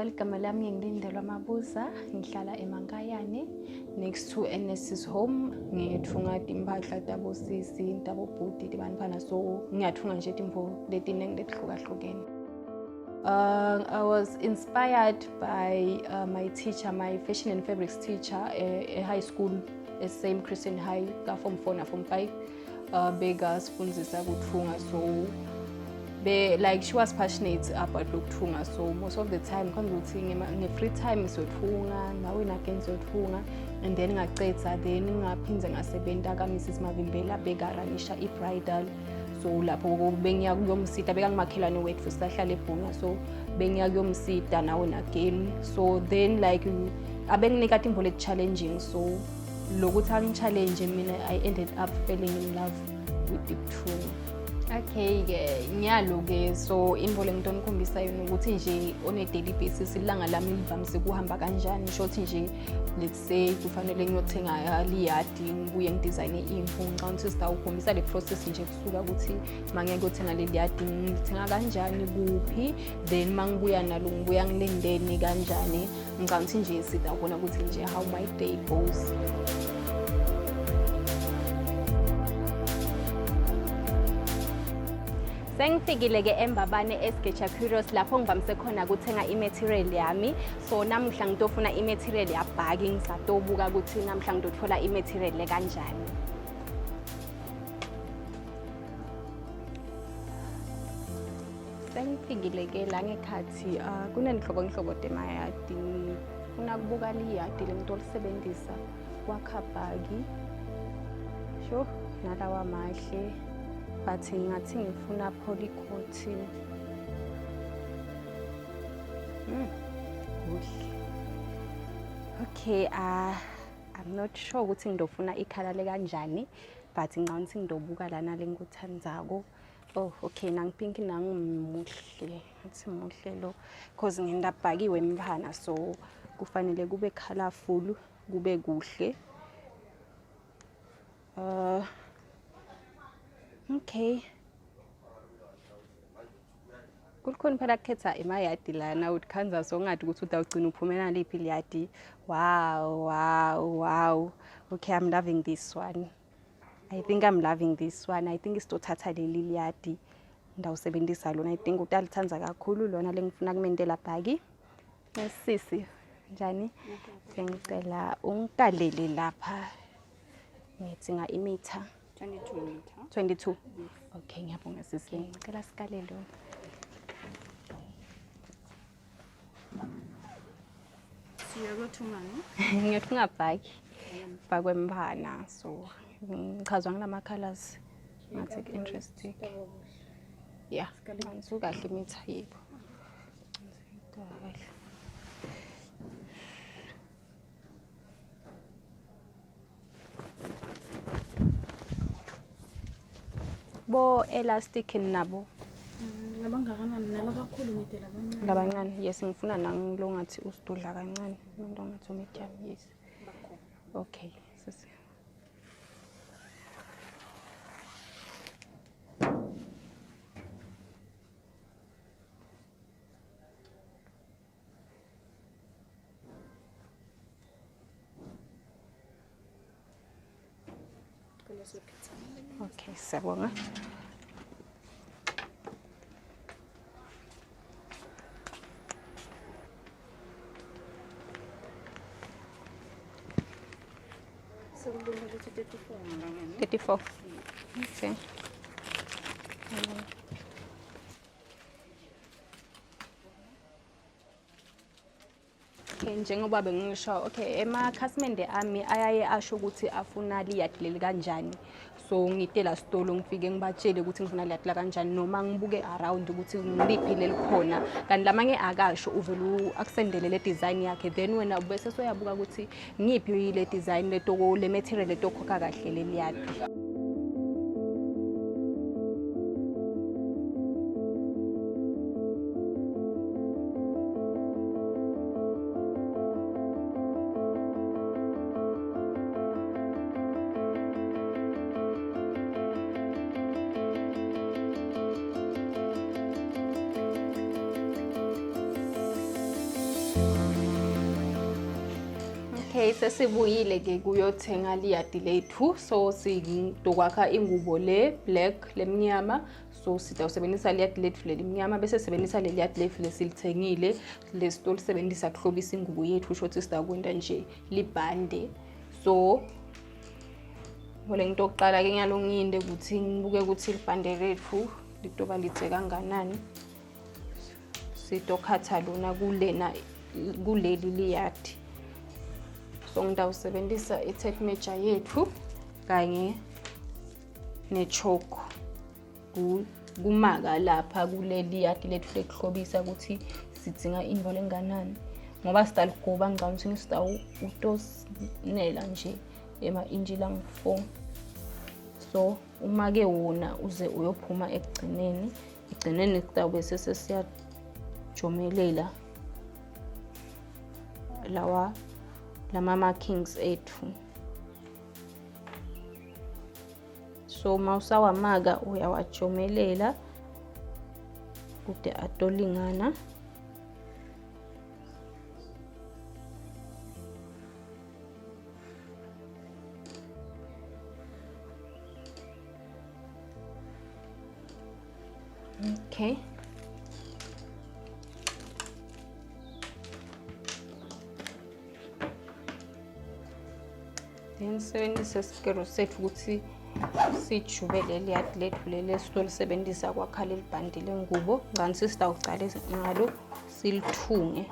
Igama lami ngilindelwa Mabuza, ngihlala eMankayane next to NS's home. Ngithunga timpahla tabosisi, tabobhuti, tibanibana, so ngiyathunga nje timvo letiningi letihlukahlukene. I was inspired by my teacher, my fashion and fabrics teacher at high school, at same Christian High, Form 4 na Form 5. Bekasifundisa ukuthunga, so like she was passionate about ukuthunga, so most of the time khona ukuthi nge-free time siyothunga nawe again siyothunga, and then ngacetha then ngaphindze ngasebenta kaMrs Mavimbela bekaranisha i-bridal. So lapho bengiya kuyomsita bekangimakhelwane wethu sihlala eBhunga, so bengiya kuyomsita nawe again. So then like abenginika timvo leti challenging, so lokuthi angi-challenge mina I ended up falling in love with ukuthunga. Okay ke ngiyalo ke, so imvo lengitomkhombisa yona ukuthi nje on a daily basis ilanga lami livamise kuhamba kanjani. Shothi nje let's say kufanele ngiyothenga liyadi ngibuye ngidesigne imvu, ngicabanga ukuthi sitawukhombisa le process nje kusuka ukuthi mangiye kuyothenga le liyadi ngithenga kanjani kuphi, then mangibuya nalo ngibuya ngilendeni kanjani. Ngicabanga ukuthi nje sitawubona ukuthi nje how my day goes. Sengifikile ke eMbabane eSgecha Curious lapho ngivamise khona ukuthenga i-material yami. So namhla ngitofuna i-material yabhaki, ngisatobuka ukuthi namhla ngitothola i-material kanjani. Sengifikile ke la ngekhathi kunenhlobo temayadi. Ufuna kubuka liyadi lengitolisebenzisa wakhabhaki. Sho nalawa mahle. But ngathi ngifuna polycotton. Okay, I'm not sure ukuthi ngidofuna ikhala le kanjani, but ngicabanga ukuthi ngidobuka lana lengikuthandzako. Oh okay, nangipink nangimuhle, ngathi muhle lo because ngindabhakiwe emphana, so kufanele kube colorful, kube kuhle. Okay. Kukhona phela khetha emayadi lana utkhanza so ngathi ukuthi utawugcina uphumela liphi liyadi. Wow. Okay, I'm loving this one. I think I'm loving this one. I think isitothatha leli liyadi ndawusebenzisa lona. I think utalithanza kakhulu lona lengifuna kumentela bhaki. Sisi njani? Ngicela ungikalele lapha. Ngitsinga imeter 22 meter. 22. Yes. Okay, ngiyabonga sisi. Ngicela sikalele. Siyakuthunga no? Ngiyothunga bhaki. Bakwemphana, so ngichazwa ngilama colors. Ngathi interesting. Yeah. Ngisukahle imeter yebo. Bo elastic nabo Labangakanani nalabakhulu ngide labancane. labancane. Yes, ngifuna nangilo ngathi usidudla kancane, into ngathi medium. Yes. Okay, sisi. Okay, siyabonga. Sekubona ukuthi 34 ngangani? 34. Okay. Okay, njengoba bengisho, okay, emakhasimende ami ayaye asho ukuthi afuna liyadi leli kanjani. So ngitela sitolo ngifike ngibatshele ukuthi ngifuna liyadi la kanjani, noma ngibuke around ukuthi ngiliphi lelikhona. Kanti lamanye akasho, uvela akusendele le design yakhe, then wena ubese soyabuka ukuthi ngiphi le design letoko le material letokhokha kahle le liyadi. Okay, sesibuyile ke kuyothenga liyadi lethu. So sizokwakha ingubo le black lemnyama. So sitawusebenzisa liyadi lethu lelimnyama bese sisebenzisa leliyadi lethu lesilithengile lesitolo sebenzisa kuhlobisa ingubo yethu shothi sitakwenda nje libhande. So ngole into oqala ke ngiyalonginde ukuthi ngibuke ukuthi libhande lethu litoba lithe kanganani. Sitokhatha lona kuleli liyadi. So ngidawusebenzisa i-tape measure yethu kanye nechoko kumaka lapha kuleli yadi lethu lekuhlobisa ukuthi sidinga invo lenganani ngoba sitaligoba ngicabanga ukuthi sitawu utosnela nje ema-inji lang-4. So uma ke wona uze uyophuma ekugcineni sitawube sesiyajomelela lama markings ethu. So mawusawamaka uyawajomelela kude atolingana. Okay. Then sebenzisa isikero sethu ukuthi sijubele liyadi lethu leli esitolisebenzisa kwakha leli bhandi lengubo. Ngani sisitawucala ngalo silithunge.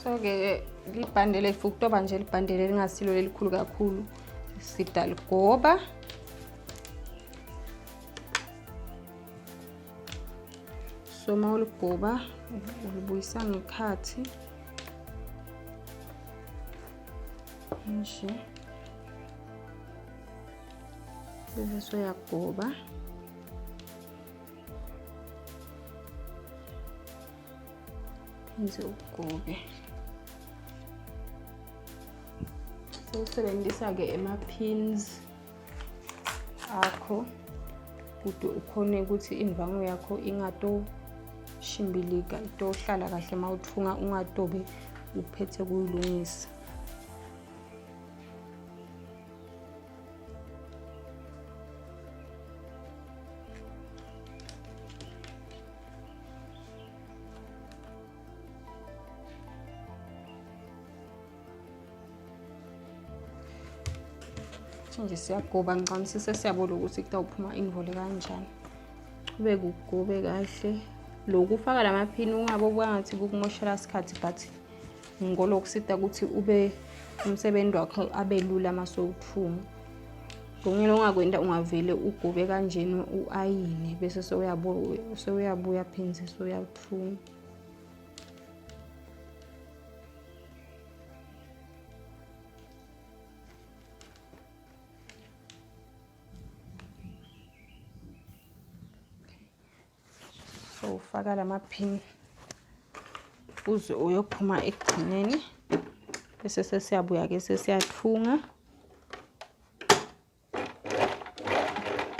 So ke libhande lethu kutoba nje libhande lingasilo lelikhulu kakhulu sidaligoba. So mawuligoba ulibuyisa ngekhathi nje bese soyagoba. Nje ugobe. Usebenzisa ke ema-pins akho ukuthi ukhone ukuthi imvango yakho ingatoshimbilika itohlala kahle mawuthunga ungatobe uphethe kuyilungisa. Nje siyagoba ngicabanga sesiyabona ukuthi kutawuphuma invole kanjani. Ube kugobe kahle. Lokufaka lamaphini ungabe ubwangathi kukumoshela isikhathi but ngolokusida ukuthi ube umsebenzi wakho abelula masowuthunga. Ngomnyelo ongakwenda ungavele ugobe kanjeni uayine bese soyabuya phinze soyathunga. So ufaka lamaphini uze uyophuma ekugcineni bese sesiyabuya ke sesiyathunga.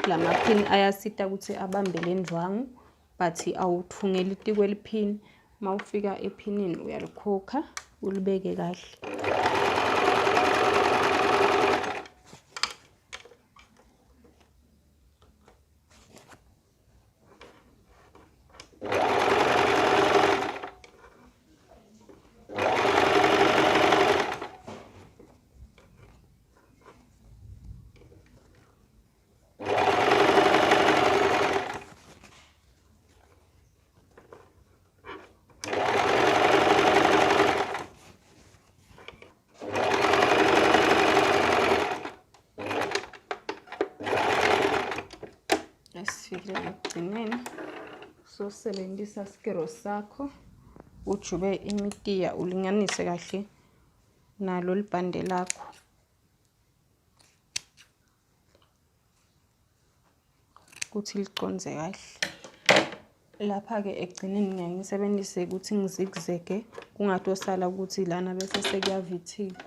Lamaphini ayasita ukuthi abambe lendwangu but awuthungeli itikwe liphini. Mawufika ephinini uyalikhokha ulibeke kahle. Sifikile ekugcineni so sebenzisa isikero sakho ujube imitiya ulinganise kahle nalo libhande lakho. Kuthi liconze kahle. Lapha ke egcineni ngiyaye ngisebenzise ukuthi ngizigzege kungatosala ukuthi lana bese sekuyavithika.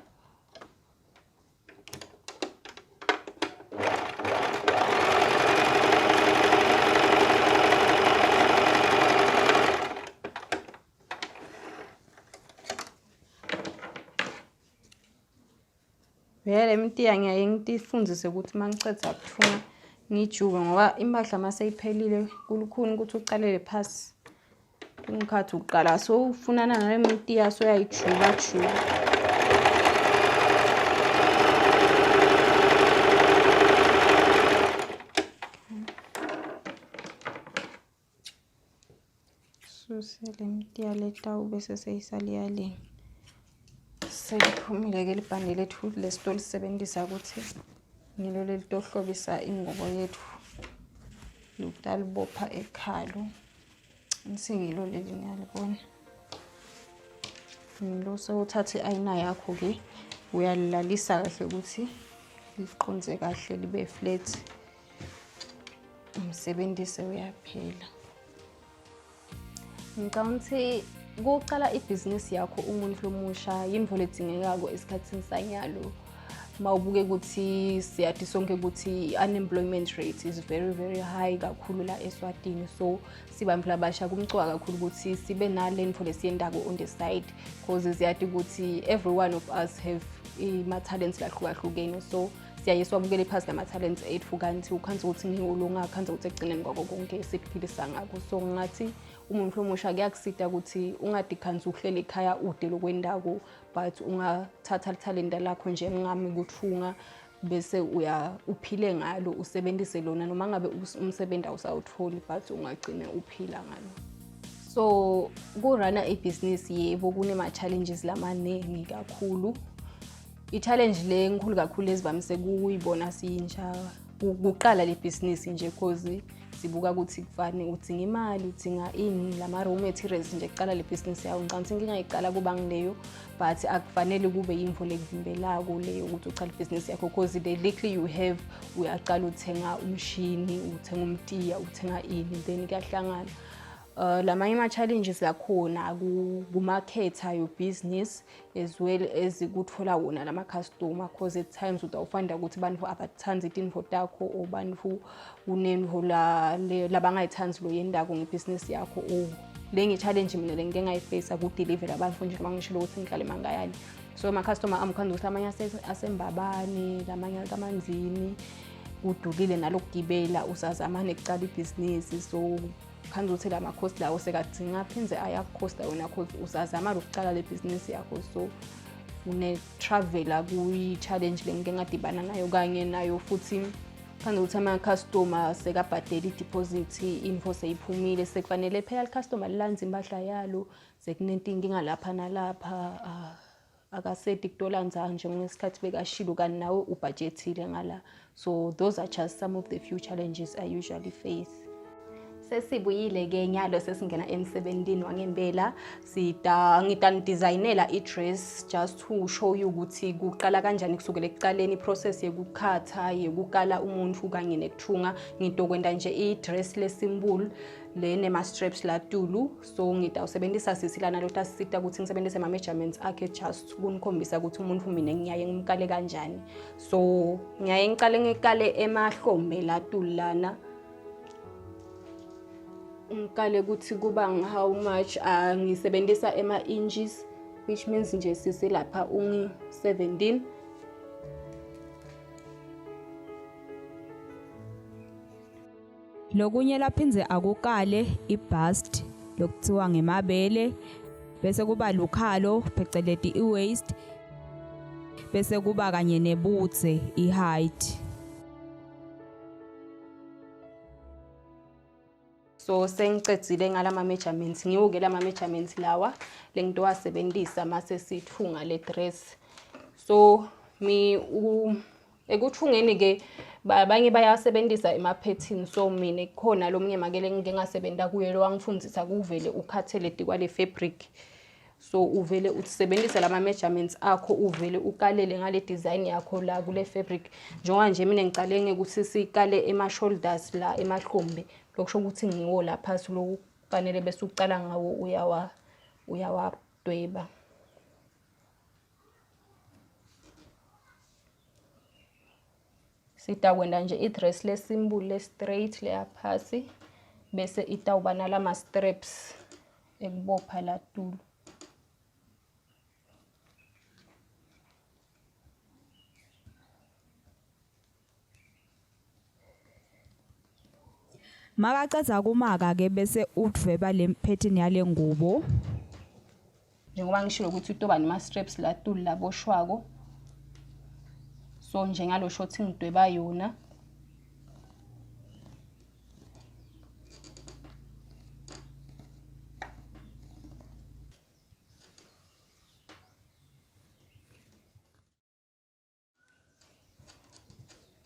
Vele imtiya ngiyaye ngitifundzise ukuthi mangiceda ukuthunga ngijuke ngoba impahla mase iphelile kulukhuni ukuthi uqalele phasi. Ungikhathi uqala so ufunana nale mtiya so yayijuka juka. Susele mtiya letawu bese seyisaliya. Seliphumile ke libhande lethu lesito lisebenzisa ukuthi ngilo lelitohlobisa ingubo yethu. Lutalibopha ekhalo. Ngilo leli niyalibona. Ngilo sewuthatha iayina yakho ke uyalilalisa kahle ukuthi liqonze kahle libe flat. Umsebenzise uyaphela. Ngicabanga ukuqala ibhizinisi yakho umuntu lomusha yinto ledingekako esikhathini sanyalo. Mawubuke ukuthi siyathi sonke ukuthi unemployment rate is very very high kakhulu la eSwatini, so sibamphela abasha kumcwa kakhulu ukuthi sibe nale info lesiyendako on the side because siyathi ukuthi every one of us have ama talents lahlukahlukene, so siyaye swabukele phansi lama talents ethu kanti ukhanza ukuthi ngiyolunga khanza ukuthi egcineni kwako konke sikuphilisa ngakho. So ngathi umuntu omusha kuyakusida ukuthi ungadikhanza uhlele ekhaya ude lokwendako but ungathatha talenta lakho nje ngami ukuthunga bese uphile ngalo usebenzise lona noma ngabe umsebenzi awusawutholi but ungagcina uphila ngalo. So kurana ibusiness yebo kunema challenges lamaningi kakhulu. I-challenge le enkulu kakhulu ezivamise kuyibona siyintsha ukuqala le business nje because sibuka ukuthi kufanele udinga imali, udinga lama raw materials nje kuqala le business yawo. Ngicabanga inkinga ayiqala kuba ngileyo but akufanele kube yimvo lekuvimbelako leyo ukuthi uqala ibusiness yakho because the likely you have uyaqala uthenga umshini, uthenga umtiya, uthenga then kuyahlangana. Lamanye ama challenges lakhona kumarketha your business as well as ukuthola wona lama customer because at times utawufanda ukuthi abantu abathandi izinto takho o bantu unenvo labangayithandi lo yendako ngebusiness yakho o lenye challenge mina ngeke ngayiface ku deliver abantu nje mangishilo ukuthi ngihlale mangayani. So ama customer amkhanda ukuthi amanye asembabani, lamanye kamanzini udulile nalokugibela usazama nekuqala ibusiness, so khanza ukuthi lama cost lawo sekadinga phinze ayakhosta wona cause usazama ukuqala le business yakho, so une traveler kuyi challenge lengeke ngadibana nayo kanye nayo futhi khanza ukuthi ama customer sekabhadela i-deposit info seyiphumile sekufanele phela i-customer lilanza impahla yalo sekunenkinga lapha nalapha akaseti kutolanza nje ngesikhathi bekashilo kanti nawe ubudgetile ngala. So those are just some of the few challenges I usually face. Sesibuyile ke nyalo sesingena emsebenzini wangempela ngidesignela i-dress just to show you ukuthi kuqala kanjani kusukela ekuqaleni process yekukhatha yekukala umuntu kanye nekuthunga. Ngidokwenda nje i-dress lesimple lenema straps latulu, so ngidawusebenzisa sisilana lo tasisita ukuthi ngisebenzise ama measurements akhe just kunikhombisa ukuthi umuntu mina ngiyaye ngimkale kanjani. So ngiyaye ngikale emahlombe latulu lana ngikale ukuthi kuba how much ngisebenzisa ema inches which means nje sisilapha 17. Lokunye laphinze akukale ibust lokuthiwa ngemabele bese kuba lukhalo phecelezi iwaist bese kuba kanye nebutse iheight. So sengicedzile ngalama measurements ngiyoke lama measurements lawa lengitowasebenzisa mase sithunga le dress. So ekuthungeni ke abanye bayasebenzisa ema pattern, so mina khona lo mnye makele ngike ngasebenta kuye lo wangifundisa kuvele ukhathele kwale fabric so uvele usebenzise lama measurements akho uvele ukalele ngale design yakho la kule fabric. Njengoba nje mina ngicale ngekuthi sikale ema shoulders la emahlombe, lokusho ukuthi ngiwo la phansi lo kufanele bese uqala ngawo uyawadweba. Sitawenda nje i-dress le simple le straight le yaphasi bese itawuba nalama straps ekubopha la tulo. Makacedza kumaka ke bese udveba le pattern yale ngubo. Njengoba ngishilo ukuthi utoba nama straps la tulo laboshwako. So njengalo shothi ngidweba yona.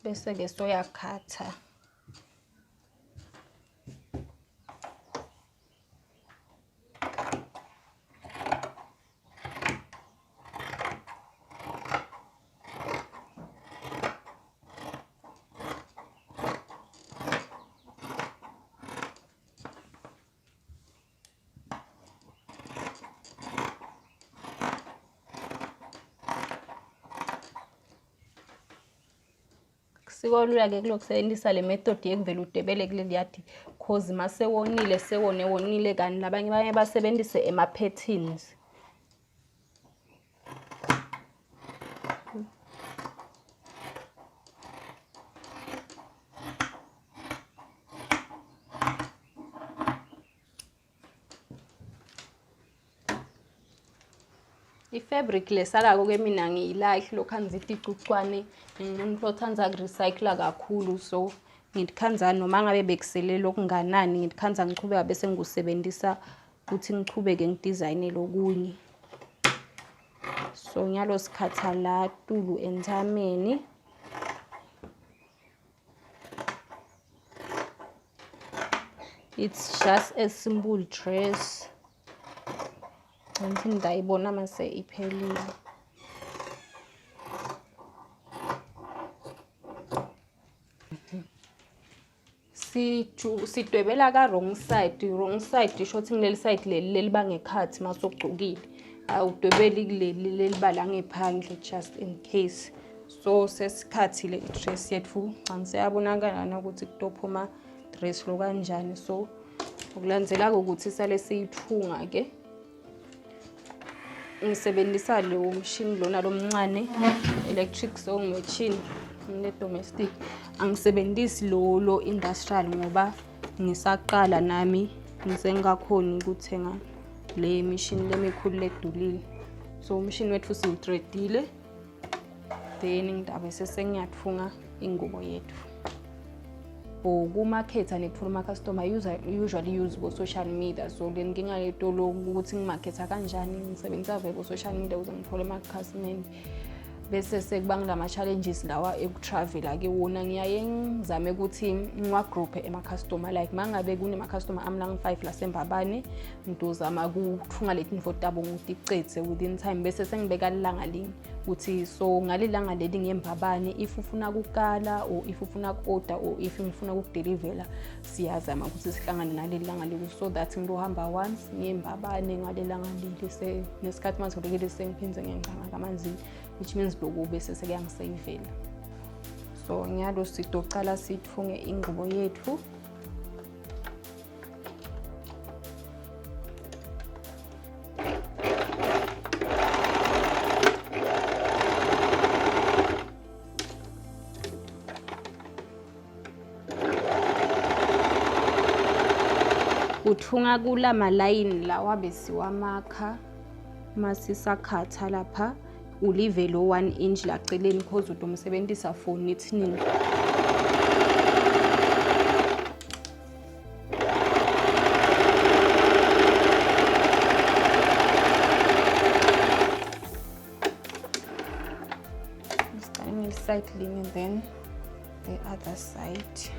Bese ke soyakhatha. Sikolula ke kulokusebenzisa le method yekuvela udebele kuleli yadi cause mase wonile sewonile kani labanye baye basebenzise ema patterns. I-fabric lesalako ke mina ngiyilike lokhanza icucwane umuntu othanza recycle kakhulu, so ngidikhanza noma ngabe bekusele lokunganani ngidikhanza ngichubeka bese ngusebenzisa ukuthi ngichubeke ngidesign lokunye. So nyalo sikhatha la tulu enthameni. It's just a simple dress. Ngiyibona mase iphelile. Sidwebela ka wrong side isho ukuthi ngileli side leli bangekhathi masogcukile. Awudwebeli kuleli lelibala ngephandle just in case. So sesikhathile i-dress yethu. Ngisayabonakala ukuthi kutophuma dress lo kanjani. So ukulandzela ukuthi sale siyithunga ke. Ngisebenzisa lo machine lona lomncane electric sewing machine ne domestic. Angisebenzisi lo industrial ngoba ngisaqala nami ngisengakhoni ukuthenga le machine lemikhulu ledulile. So umshini wethu siwuthreadile then ngidabe sengiyatfunga ingubo yethu. Kumarket nekufuna customer usually use bo social media, so then ngingayetolo ukuthi ngimarketa kanjani ngisebenzisa vele social media ukuze ngithole amakhasimende. Bese sekubanga ama challenges lawa ekutravel ke wona ngiyaye ngizame ukuthi ngiwa group ema customer, like mangabe kunema customer amlang 5 la sembabane ngizozama ukuthunga leti info tabo ngicethe within time bese sengibeka ilanga linye uthi so ngalilanga leli ngembabane if ufuna ukukala or if ufuna order or if ngifuna ukudelivela siyazama ukuthi sihlangane nalelanga leli so that ngizohamba once ngembabane ngalelanga leli nesikhathi manje ngibekele sengiphinze ngengcanga kamanzi, which means lokho bese sekuyangisavela. So ngiyalo sidocala sithunge ingubo yethu. Uthunga kula malayini lawa besiwamakha masisakhatha lapha ulive lo 1 inch laceleni because udomsebenzisa for knitting. Starting with side line and then the other side.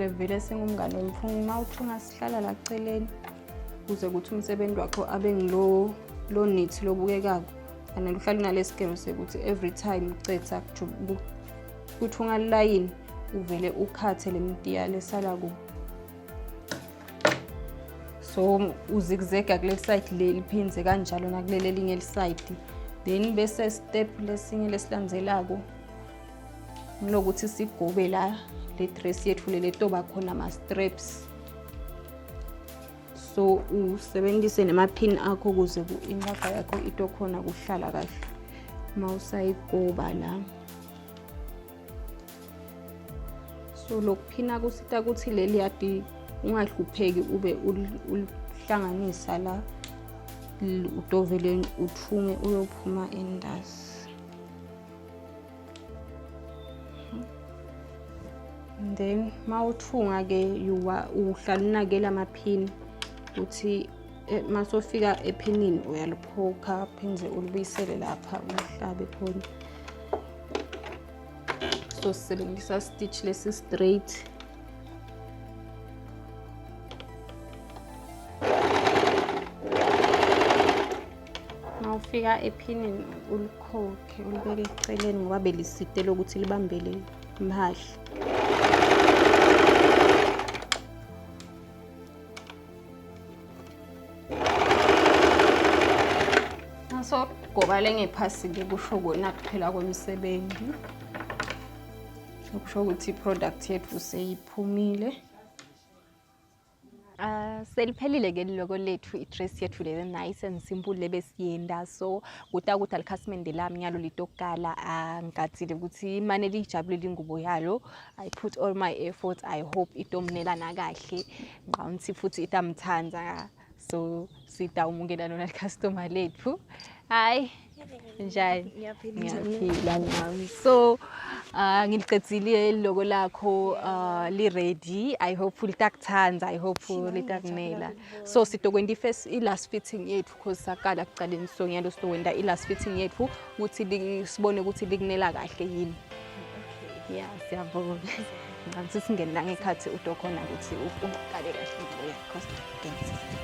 ngoba vele singumngane womphungu mawuthunga sihlala la celeni kuze kuthi umsebenzi wakho abe ngilo nithi lobukekako and uhlala unalesigero sekuthi every time ucetha kuthunga line uvele ukhathe lemtiya lesala ku so uzigzega kule side le liphinze kanjalo nakulele linye side then bese step lesinye lesilandzelako nokuthi sigobe la le dress yethu le toba khona ama straps so usebenzise nemapin akho kuze inqaqa yakho ito khona kuhlala kahle mawusayigoba la so lokuphina kusita ukuthi leli yadi ungahlupheki ube ulihlanganisa la udovele uthunge uyophuma endazi then mawuthunga ke uhlala unakela amaphini uthi masofika ephinini uyaliphoka phenze ulibuyisele lapha uhlabe khona so sisebenzisa stitch lesi straight mawufika ephinini ulikhokhe ulibeke eceleni ngoba beliside lokuthi libambele imhahla so goba lengephasile kusho kona kuphela kwemsebenzi kusho ukuthi product yethu seyiphumile seliphelile ke loko lethu idress yethu le nice and simple lebesiyenda so ukuthi alikhasimende lami nyalo litokala angathile ukuthi imane lijabulile ingubo yalo I put all my efforts I hope itomnelana kahle ngawuthi futhi itamthanda so sitawumukela lona customer lethu hi njani ngiyaphila nami so ngiliqedile logo lakho li ready I hope litakuthanda I hope litakunela so sitokwenda i last fitting yethu because sakala kucaleni so ngiyalo sitowenda i last fitting yethu ukuthi sibone ukuthi likunela kahle yini yeah siyabonga ngathi singena ngekhathi udokhona ukuthi uqale kahle into yakho